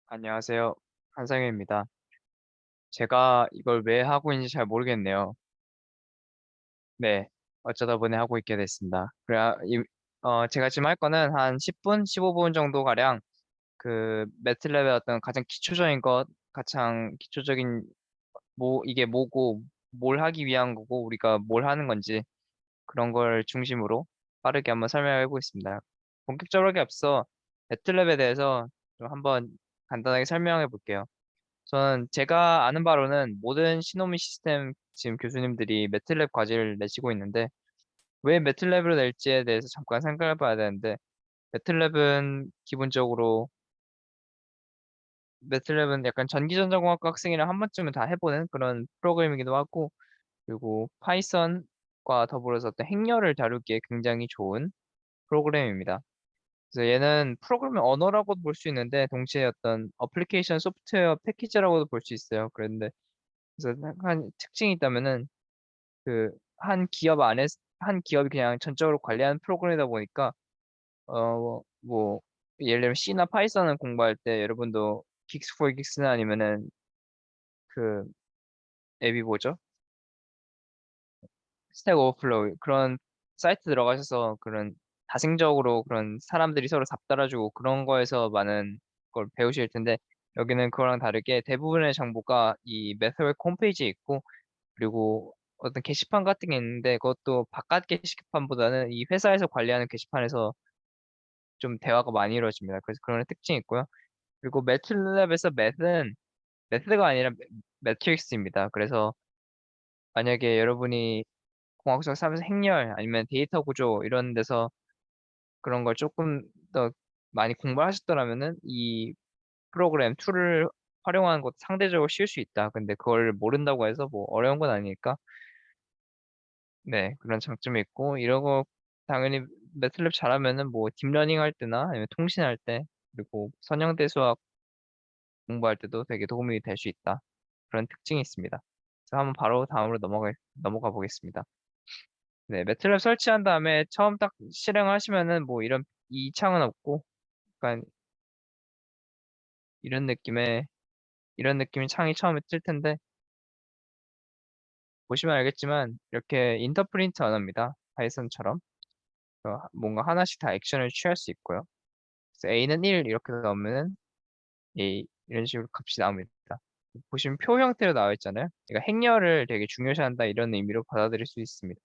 안녕하세요. 한상현입니다. 제가 이걸 왜 하고 있는지 잘 모르겠네요. 네. 어쩌다 보니 하고 있게 됐습니다. 제가 지금 할 거는 한 10분, 15분 정도 가량 매틀랩의 어떤 가장 기초적인 것, 가장 기초적인 이게 뭐고, 뭘 하기 위한 거고, 우리가 뭘 하는 건지 그런 걸 중심으로 빠르게 한번 설명해 보겠습니다. 본격적으로 하기 앞서 매틀랩에 대해서 좀 한번 간단하게 설명해 볼게요. 저는 제가 아는 바로는 모든 시노미 시스템 지금 교수님들이 매틀랩 과제를 내시고 있는데 왜 매틀랩으로 낼지에 대해서 잠깐 생각해 봐야 되는데 매틀랩은 기본적으로 매틀랩은 약간 전기전자공학과 학생이랑 한 번쯤은 다 해보는 그런 프로그램이기도 하고 그리고 파이썬과 더불어서 어떤 행렬을 다루기에 굉장히 좋은 프로그램입니다. 그래서 얘는 프로그래밍 언어라고도 볼 수 있는데 동시에 어떤 어플리케이션 소프트웨어 패키지라고도 볼 수 있어요. 그래서 한 특징이 있다면은 한 기업 안에 한 기업이 그냥 전적으로 관리하는 프로그램이다 보니까 뭐 예를 들면 C나 파이썬을 공부할 때 여러분도 긱스 포 긱스나 아니면은 그 앱이 뭐죠? 스택 오버플로우 그런 사이트 들어가셔서 그런 다생적으로 그런 사람들이 서로 잡달아주고 그런 거에서 많은 걸 배우실 텐데 여기는 그거랑 다르게 대부분의 정보가 이 메타웹 홈페이지에 있고 그리고 어떤 게시판 같은 게 있는데 그것도 바깥 게시판보다는 이 회사에서 관리하는 게시판에서 좀 대화가 많이 이루어집니다. 그래서 그런 특징이 있고요. 그리고 매트랩에서 매트는 매트가 아니라 매트릭스입니다. 그래서 만약에 여러분이 공학적 사면서 행렬 아니면 데이터 구조 이런 데서 그런 걸 조금 더 많이 공부하셨더라면은 이 프로그램 툴을 활용하는 것도 상대적으로 쉬울 수 있다. 근데 그걸 모른다고 해서 뭐 어려운 건 아니니까 네, 그런 장점이 있고, 이러고, 당연히 매틀립 잘하면은 뭐, 딥러닝 할 때나, 아니면 통신할 때, 그리고 선형대 수학 공부할 때도 되게 도움이 될 수 있다. 그런 특징이 있습니다. 그래서 한번 바로 다음으로 넘어가 보겠습니다. 네, 매틀립 설치한 다음에 처음 딱 실행하시면은 뭐, 이 창은 없고, 약간 이런 느낌의, 이런 느낌의 창이 처음에 뜰 텐데, 보시면 알겠지만, 이렇게 인터프린트 언어입니다. 파이썬처럼. 뭔가 하나씩 다 액션을 취할 수 있고요. 그래서 A는 1 이렇게 넣으면은 A 이런 식으로 값이 나옵니다. 보시면 표 형태로 나와 있잖아요. 그러니까 행렬을 되게 중요시한다 이런 의미로 받아들일 수 있습니다.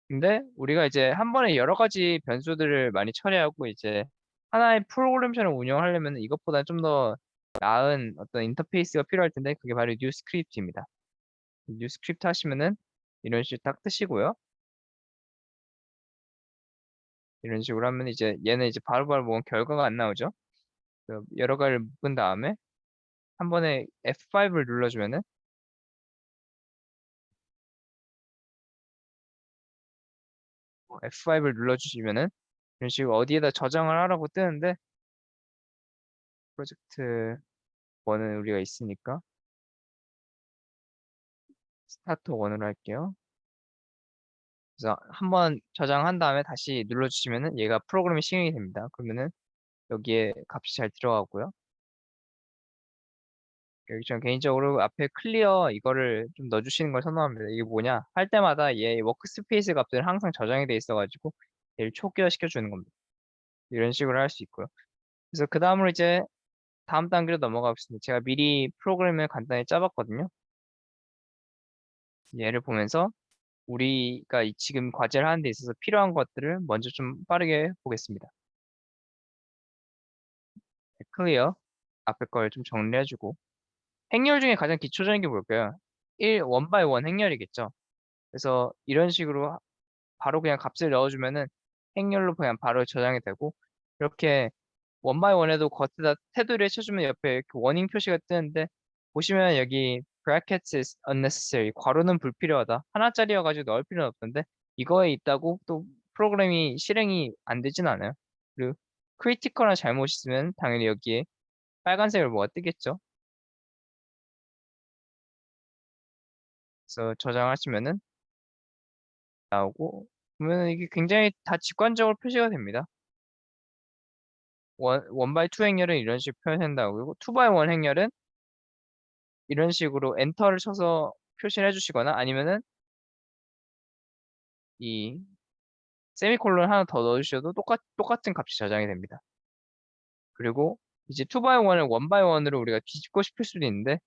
근데 우리가 이제 한 번에 여러 가지 변수들을 많이 처리하고 이제 하나의 프로그램처럼 운영하려면 이것보다 좀 더 나은 어떤 인터페이스가 필요할 텐데 그게 바로 뉴스크립트입니다. 뉴스크립트 하시면은 이런 식으로 딱 뜨시고요. 이런 식으로 하면 이제 얘는 이제 바로바로 뭔 결과가 안 나오죠. 여러 가지를 묶은 다음에 한 번에 F5를 눌러주면은 F5를 눌러주시면은 이런 식으로 어디에다 저장을 하라고 뜨는데 프로젝트 1은 우리가 있으니까 스타트 1으로 할게요. 그래서 한번 저장한 다음에 다시 눌러주시면은 얘가 프로그램이 실행이 됩니다. 그러면은 여기에 값이 잘 들어가고요. 여기 전 개인적으로 앞에 클리어 이거를 좀 넣어주시는 걸 선호합니다. 이게 뭐냐? 할 때마다 얘 워크스페이스 값들은 항상 저장이 돼 있어가지고 얘를 초기화 시켜주는 겁니다. 이런 식으로 할 수 있고요. 그래서 그 다음으로 이제 다음 단계로 넘어가 보겠습니다. 제가 미리 프로그램을 간단히 짜봤거든요. 얘를 보면서 우리가 지금 과제를 하는 데 있어서 필요한 것들을 먼저 좀 빠르게 보겠습니다. 클리어 앞에 걸 좀 정리해주고 행렬 중에 가장 기초적인 게 뭘까요? 원 바이 원 행렬이겠죠. 그래서 이런 식으로 바로 그냥 값을 넣어주면은 행렬로 그냥 바로 저장이 되고 이렇게 원 바이 원에도 겉에다 테두리에 쳐주면 옆에 이렇게 워닝 표시가 뜨는데 보시면 여기 brackets is unnecessary 괄호는 불필요하다 하나짜리여가지고 넣을 필요는 없던데 이거에 있다고 또 프로그램이 실행이 안 되진 않아요. 그리고 크리티컬한 잘못이 있으면 당연히 여기에 빨간색으로 뭐가 뜨겠죠. 그래서 저장하시면은 나오고 보면 이게 굉장히 다 직관적으로 표시가 됩니다. 원 바이 투 행렬은 이런 식으로 표현한다고. 그리고 투 바이 원 행렬은 이런 식으로 엔터를 쳐서 표시를 해주시거나 아니면은 이 세미콜론 하나 더 넣어주셔도 똑같은 값이 저장이 됩니다. 그리고 이제 투 바이 원을 원 바이 원으로 우리가 뒤집고 싶을 수도 있는데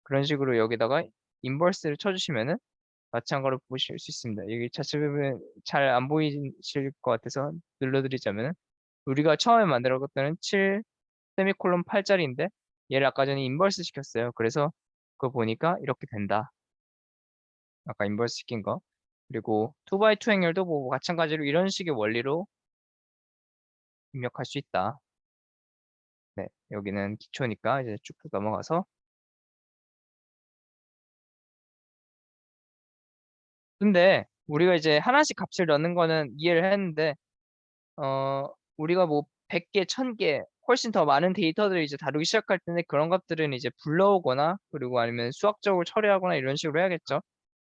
그런 식으로 여기다가 인버스를 쳐주시면은 마찬가지로 보실 수 있습니다. 여기 자체 부분 잘 안 보이실 것 같아서 눌러드리자면 우리가 처음에 만들었던 7 세미콜론 8짜리인데 얘를 아까 전에 인버스 시켰어요. 그래서 그거 보니까 이렇게 된다. 아까 인버스 시킨 거. 그리고 2x2 행렬도 뭐 마찬가지로 이런 식의 원리로 입력할 수 있다. 네, 여기는 기초니까 이제 쭉 넘어가서 근데 우리가 이제 하나씩 값을 넣는 거는 이해를 했는데 우리가 뭐 100개, 1000개 훨씬 더 많은 데이터들을 이제 다루기 시작할 텐데 그런 것들은 이제 불러오거나 그리고 아니면 수학적으로 처리하거나 이런 식으로 해야겠죠.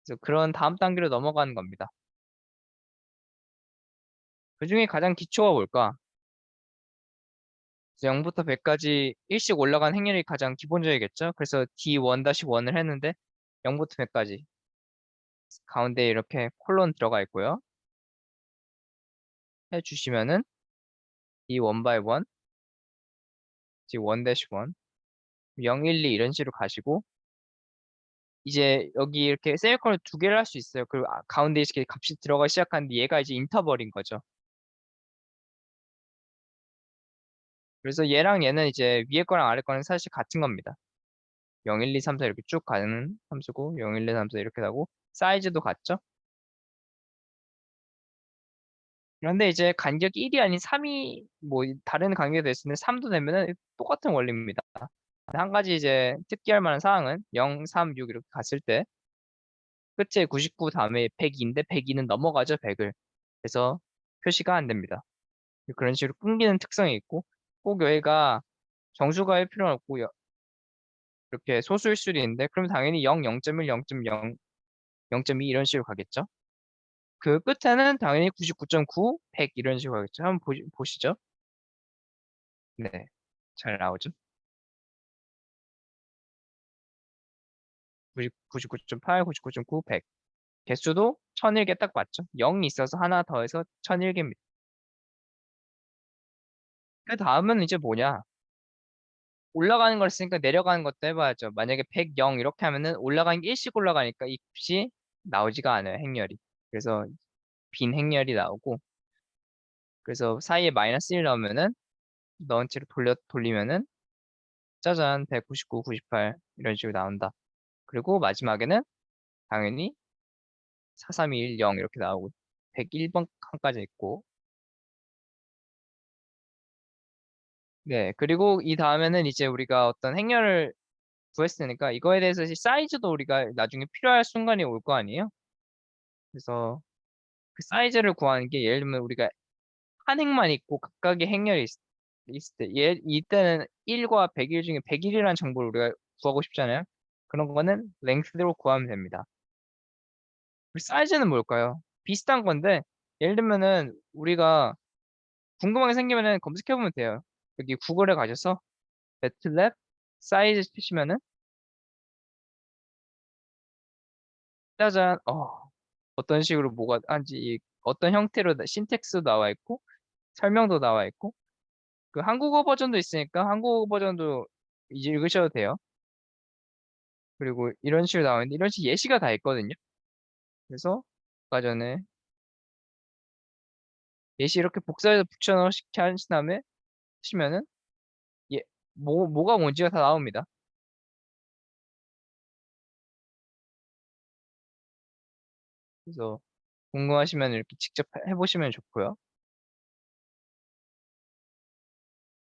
그래서 그런 다음 단계로 넘어가는 겁니다. 그중에 가장 기초가 뭘까? 0부터 100까지 일씩 올라간 행렬이 가장 기본적이겠죠. 그래서 D1-1을 했는데 0부터 100까지 가운데 이렇게 콜론 들어가 있고요. 해주시면은 D1 by 1, D1-1, 0, 1, 2 이런 식으로 가시고 이제 여기 이렇게 세미콜론 두 개를 할 수 있어요. 그리고 가운데 이렇게 값이 들어가기 시작하는데 얘가 이제 인터벌인 거죠. 그래서 얘랑 얘는 이제 위에 거랑 아래 거는 사실 같은 겁니다. 0, 1, 2, 3, 4 이렇게 쭉 가는 함수고 0, 1, 2, 3, 4 이렇게 나고 사이즈도 같죠? 그런데 이제 간격이 1이 아닌 3이 뭐 다른 간격이 될 수 있는데 3도 되면은 똑같은 원리입니다. 한 가지 이제 특기할 만한 사항은 0, 3, 6 이렇게 갔을 때 끝에 99 다음에 102인데 102는 넘어가죠, 100을. 그래서 표시가 안 됩니다. 그런 식으로 끊기는 특성이 있고 꼭 여기가 정수가일 필요는 없고 이렇게 소수일 수도 있는데 그럼 당연히 0, 0.1, 0.0, 0.2 이런 식으로 가겠죠. 그 끝에는 당연히 99.9, 100 이런 식으로 가겠죠. 한번 보시죠. 네, 잘 나오죠. 99.8, 99.9, 100. 개수도 1001개 딱 맞죠. 0이 있어서 하나 더해서 1001개입니다. 그 다음은 이제 뭐냐? 올라가는 걸 쓰니까 내려가는 것도 해봐야죠. 만약에 100, 0 이렇게 하면은 올라가는 게 일씩 올라가니까 이 값이 나오지가 않아요, 행렬이. 그래서 빈 행렬이 나오고, 그래서 사이에 마이너스 1 넣으면은, 넣은 채로 돌리면은, 짜잔, 199, 98, 이런 식으로 나온다. 그리고 마지막에는 당연히 4321, 0 이렇게 나오고, 101번 칸까지 있고, 네. 그리고 이 다음에는 이제 우리가 어떤 행렬을 구했으니까 이거에 대해서 이제 사이즈도 우리가 나중에 필요할 순간이 올 거 아니에요? 그래서 그 사이즈를 구하는 게 예를 들면 우리가 한 행만 있고 각각의 행렬이 있을 때 이때는 1과 100일 중에 100일이라는 정보를 우리가 구하고 싶잖아요. 그런 거는 랭스대로 구하면 됩니다. 그 사이즈는 뭘까요? 비슷한 건데 예를 들면은 우리가 궁금한 게 생기면은 검색해 보면 돼요. 여기 구글에 가셔서 매틀랩 사이즈 치시면은 짜잔 어떤 식으로 뭐가 한지 어떤 형태로 신텍스도 나와 있고 설명도 나와 있고 그 한국어 버전도 있으니까 한국어 버전도 이제 읽으셔도 돼요. 그리고 이런 식으로 나오는데 이런 식 예시가 다 있거든요. 그래서 아까 전에 예시 이렇게 복사해서 붙여넣기 하신 다음에 하시면은 예, 뭐가 뭔지가 다 나옵니다. 그래서 궁금하시면 이렇게 직접 해보시면 좋고요.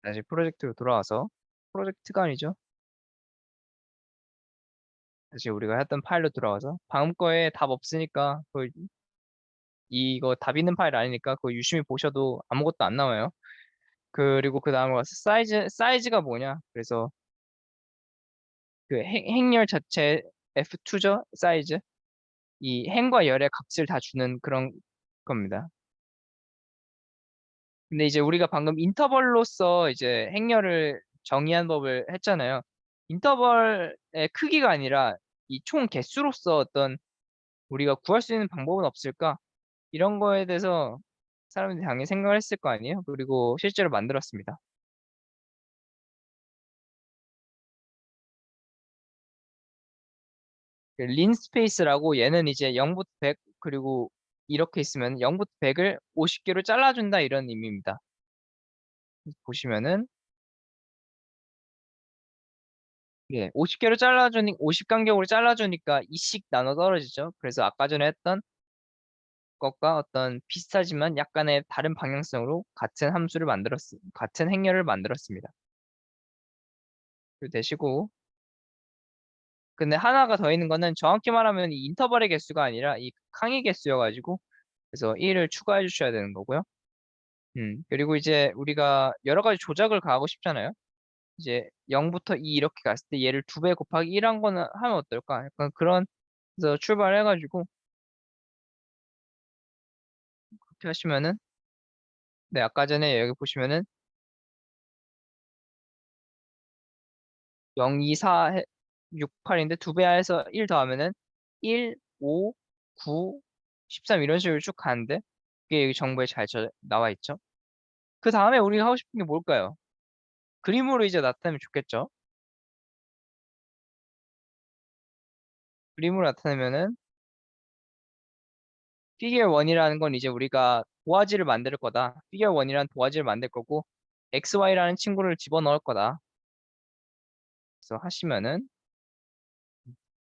다시 프로젝트로 돌아와서 프로젝트가 아니죠. 다시 우리가 했던 파일로 돌아와서 방금 거에 답 없으니까 이거 답 있는 파일 아니니까 그거 유심히 보셔도 아무것도 안 나와요. 그리고 그 다음에 가서 사이즈가 뭐냐? 그래서 그 행렬 자체 F2죠? 사이즈. 이 행과 열의 값을 다 주는 그런 겁니다. 근데 이제 우리가 방금 인터벌로서 이제 행렬을 정의한 법을 했잖아요. 인터벌의 크기가 아니라 이 총 개수로서 어떤 우리가 구할 수 있는 방법은 없을까? 이런 거에 대해서 사람들이 당연히 생각을 했을 거 아니에요? 그리고 실제로 만들었습니다. 그 린스페이스라고 얘는 이제 0부터 100 그리고 이렇게 있으면 0부터 100을 50개로 잘라준다 이런 의미입니다. 보시면은 예, 50개로 잘라주니 50간격으로 잘라주니까 이씩 나눠 떨어지죠. 그래서 아까 전에 했던 것과 어떤 비슷하지만 약간의 다른 방향성으로 같은 함수를 같은 행렬을 만들었습니다. 그 되시고 근데 하나가 더 있는 거는 정확히 말하면 이 인터벌의 개수가 아니라 이 칸의 개수여가지고 그래서 1을 추가해 주셔야 되는 거고요. 그리고 이제 우리가 여러 가지 조작을 가하고 싶잖아요. 이제 0부터 2 이렇게 갔을 때 얘를 2배 곱하기 1 한 거는 하면 어떨까? 약간 그런 그래서 출발해가지고 그렇게 하시면은 네 아까 전에 여기 보시면은 0, 2, 4, 6, 8인데 2배 해서 1 더하면은 1, 5, 9, 13 이런 식으로 쭉 가는데 그게 여기 정보에 나와 있죠. 그 다음에 우리가 하고 싶은 게 뭘까요? 그림으로 이제 나타내면 좋겠죠. 그림으로 나타내면은 피겨 1이라는 건 이제 우리가 도화지를 만들 거다. 피겨 1이라는 도화지를 만들 거고 XY라는 친구를 집어넣을 거다. 그래서 하시면은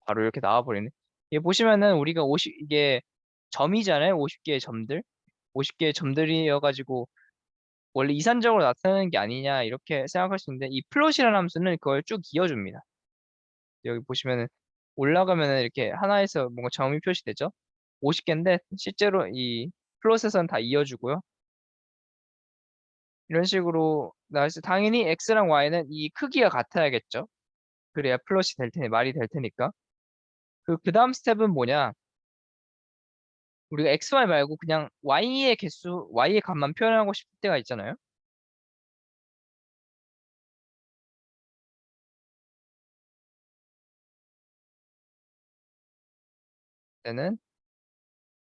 바로 이렇게 나와버리네. 이게 보시면은 우리가 50 이게 점이잖아요. 50개의 점들. 50개의 점들이어가지고 원래 이산적으로 나타내는 게 아니냐 이렇게 생각할 수 있는데 이 플롯이라는 함수는 그걸 쭉 이어줍니다. 여기 보시면은 올라가면은 이렇게 하나에서 뭔가 점이 표시되죠. 50개인데 실제로 이 플롯에서는 다 이어주고요. 이런 식으로 나와서 당연히 x랑 y는 이 크기가 같아야겠죠. 그래야 플롯이 될 테니 말이 될 테니까. 그 다음 스텝은 뭐냐? 우리가 xy 말고 그냥 y의 개수, y의 값만 표현하고 싶을 때가 있잖아요. 때는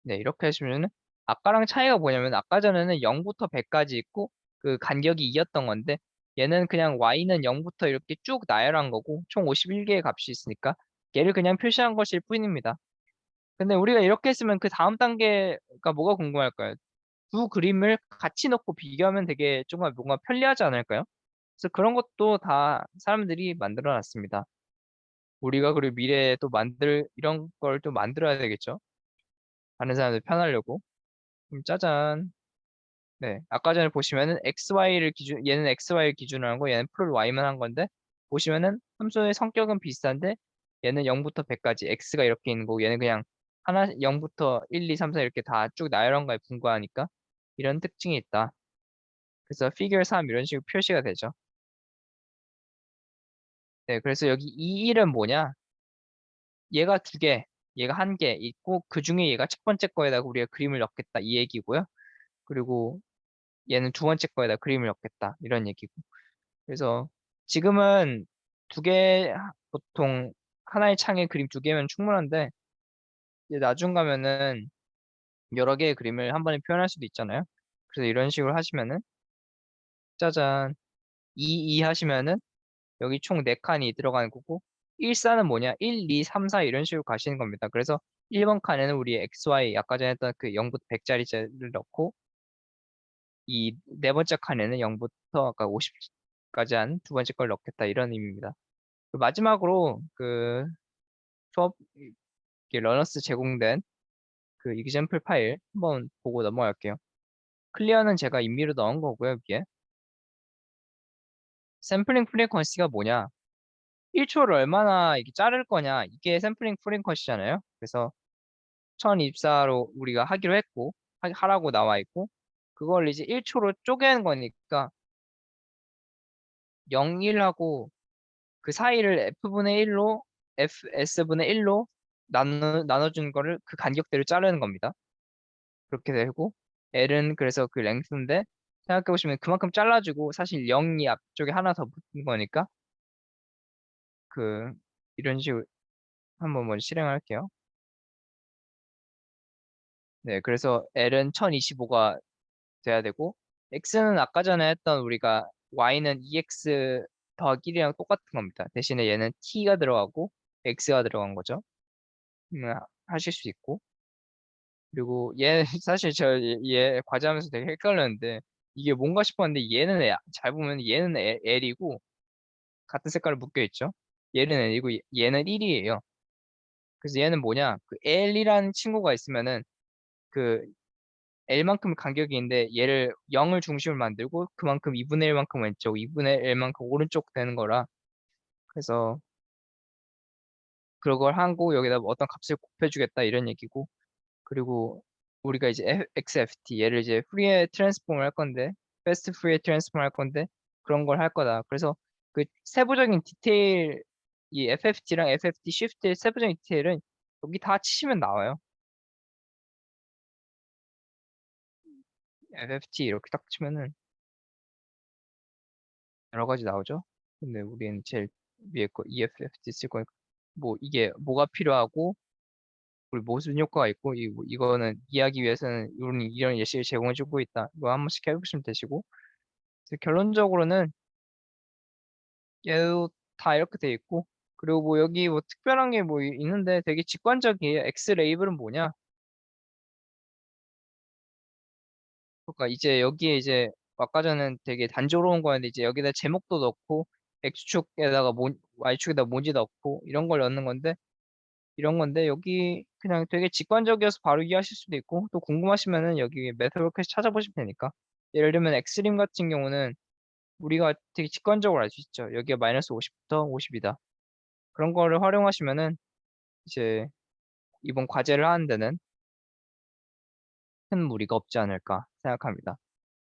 네 이렇게 하시면은 아까랑 차이가 뭐냐면 아까 전에는 0부터 100까지 있고 그 간격이 2였던 건데 얘는 그냥 y는 0부터 이렇게 쭉 나열한 거고 총 51개의 값이 있으니까 얘를 그냥 표시한 것일 뿐입니다. 근데 우리가 이렇게 했으면 그 다음 단계가 뭐가 궁금할까요? 두 그림을 같이 넣고 비교하면 되게 정말 뭔가 편리하지 않을까요? 그래서 그런 것도 다 사람들이 만들어 놨습니다. 우리가 그리고 미래에 또 이런 걸 또 만들어야 되겠죠? 다른 사람들 편하려고. 짜잔. 네. 아까 전에 보시면은 얘는 XY를 기준으로 한 거, 얘는 풀 Y만 한 건데, 보시면은 함수의 성격은 비슷한데, 얘는 0부터 100까지 X가 이렇게 있는 거고, 얘는 그냥 0부터 1, 2, 3, 4 이렇게 다 쭉 나열한 거에 분포하니까, 이런 특징이 있다. 그래서 figure 3 이런 식으로 표시가 되죠. 네. 그래서 여기 이 1은 뭐냐? 얘가 두 개, 얘가 한 개 있고, 그 중에 얘가 첫 번째 거에다가 우리가 그림을 넣겠다. 이 얘기고요. 그리고 얘는 두 번째 거에다 그림을 넣겠다. 이런 얘기고. 그래서 지금은 보통 하나의 창에 그림 두 개면 충분한데, 이제 나중 가면은 여러 개의 그림을 한 번에 표현할 수도 있잖아요. 그래서 이런 식으로 하시면은, 짜잔, 2 하시면은, 여기 총 4칸이 들어가는 거고, 1사는 뭐냐? 1, 2, 3, 4 이런 식으로 가시는 겁니다. 그래서 1번 칸에는 우리 XY, 아까 전에 했던 그 0부터 100짜리를 넣고, 이 네 번째 칸에는 0부터 아까 50까지 한 두 번째 걸 넣겠다. 이런 의미입니다. 마지막으로 그 수업 러너스 제공된 그 example 파일 한번 보고 넘어갈게요. 클리어는 제가 임의로 넣은 거고요, 위에. 샘플링 프리퀀시가 뭐냐? 1초를 얼마나 이게 자를 거냐? 이게 샘플링 프리퀀시잖아요. 그래서 1024로 우리가 하기로 했고, 하라고 나와 있고, 그걸 이제 1초로 쪼개는 거니까 0, 1하고 그 사이를 F분의 1로, S분의 1로 나눠준 거를 그 간격대로 자르는 겁니다. 그렇게 되고 L은 그래서 그 랭스인데 생각해보시면 그만큼 잘라주고 사실 0이 앞쪽에 하나 더 붙는 거니까 그 이런 식으로 한번 먼저 실행할게요. 네, 그래서 L은 1025가 돼야 되고 X는 아까 전에 했던 우리가 Y는 EX 더하기 1이랑 똑같은 겁니다. 대신에 얘는 T가 들어가고 X가 들어간 거죠. 하실 수 있고 그리고 얘 사실 얘 과제하면서 되게 헷갈렸는데 이게 뭔가 싶었는데 얘는 잘 보면 얘는 L이고 같은 색깔로 묶여 있죠. 얘는 L이고 얘는 1이에요. 그래서 얘는 뭐냐? 그 L이라는 친구가 있으면은 그 L만큼 간격이 있는데 얘를 0을 중심을 만들고 그만큼 2분의 1만큼 왼쪽, 2분의 1만큼 오른쪽 되는 거라 그래서 그걸 하고 여기다 어떤 값을 곱해주겠다 이런 얘기고 그리고 우리가 이제 XFT 얘를 이제 프리에 트랜스폼을 할 건데 패스트 프리에 트랜스폼 할 건데 그런 걸 할 거다. 그래서 그 세부적인 디테일 이 FFT랑 FFT 쉬프트의 세부적인 디테일은 여기 다 치시면 나와요. FFT 이렇게 딱 치면은 여러 가지 나오죠. 근데 우리는 제일 위에 거 EFFT 쓸 거니까 뭐 이게 뭐가 필요하고 그리고 무슨 효과가 있고 이거는 이해하기 위해서는 이런 예시를 제공해주고 있다. 이거 한 번씩 해보시면 되시고 그래서 결론적으로는 얘도 다 이렇게 돼 있고 그리고 뭐 여기 뭐 특별한 게 뭐 있는데 되게 직관적이에요. X 레이블은 뭐냐? 그러니까 이제 여기에 이제 아까 전엔 되게 단조로운 거였는데 이제 여기다 제목도 넣고 X축에다가 Y축에다 문제 넣고 이런 건데 여기 그냥 되게 직관적이어서 바로 이해하실 수도 있고 또 궁금하시면은 여기 메타버크에서 찾아보시면 되니까 예를 들면 엑스림 같은 경우는 우리가 되게 직관적으로 알 수 있죠. 여기가 마이너스 50부터 50이다. 그런 거를 활용하시면은 이제 이번 과제를 하는 데는 큰 무리가 없지 않을까 생각합니다.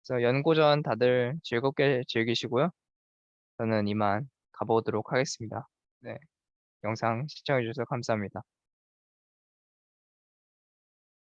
그래서 연고전 다들 즐겁게 즐기시고요. 저는 이만 가보도록 하겠습니다. 네, 영상 시청해주셔서 감사합니다.